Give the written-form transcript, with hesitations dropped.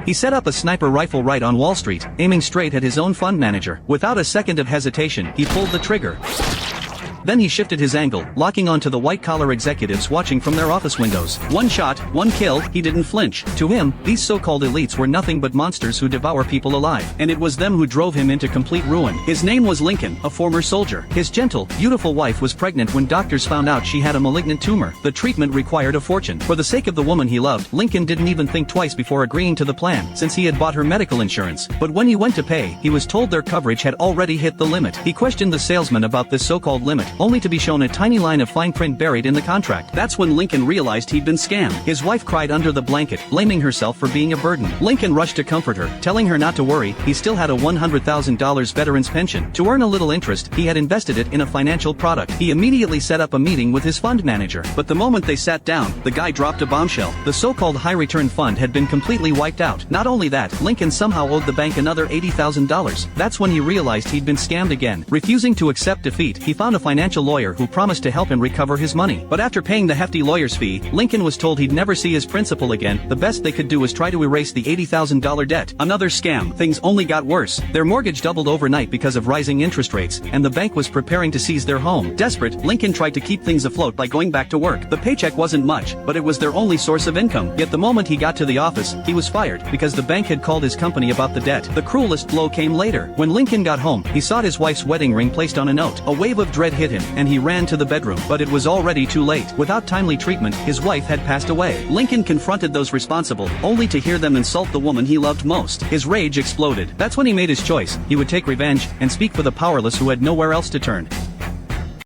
He set up a sniper rifle right on Wall Street, aiming straight at his own fund manager. Without a second of hesitation, he pulled the trigger. Then he shifted his angle, locking onto the white-collar executives watching from their office windows. One shot, one kill, he didn't flinch. To him, these so-called elites were nothing but monsters who devour people alive. And it was them who drove him into complete ruin. His name was Lincoln, a former soldier. His gentle, beautiful wife was pregnant when doctors found out she had a malignant tumor. The treatment required a fortune. For the sake of the woman he loved, Lincoln didn't even think twice before agreeing to the plan, since he had bought her medical insurance. But when he went to pay, he was told their coverage had already hit the limit. He questioned the salesman about this so-called limit, only to be shown a tiny line of fine print buried in the contract. That's when Lincoln realized he'd been scammed. His wife cried under the blanket, blaming herself for being a burden. Lincoln rushed to comfort her, telling her not to worry, he still had a $100,000 veteran's pension. To earn a little interest, he had invested it in a financial product. He immediately set up a meeting with his fund manager. But the moment they sat down, the guy dropped a bombshell. The so-called high-return fund had been completely wiped out. Not only that, Lincoln somehow owed the bank another $80,000. That's when he realized he'd been scammed again. Refusing to accept defeat, he found a financial lawyer who promised to help him recover his money. But after paying the hefty lawyer's fee, Lincoln was told he'd never see his principal again. The best they could do was try to erase the $80,000 debt. Another scam. Things only got worse. Their mortgage doubled overnight because of rising interest rates, and the bank was preparing to seize their home. Desperate, Lincoln tried to keep things afloat by going back to work. The paycheck wasn't much, but it was their only source of income. Yet the moment he got to the office, he was fired, because the bank had called his company about the debt. The cruelest blow came later. When Lincoln got home, he saw his wife's wedding ring placed on a note. A wave of dread hit him, and he ran to the bedroom. But it was already too late. Without timely treatment, his wife had passed away. Lincoln confronted those responsible, only to hear them insult the woman he loved most. His rage exploded. That's when he made his choice. He would take revenge, and speak for the powerless who had nowhere else to turn.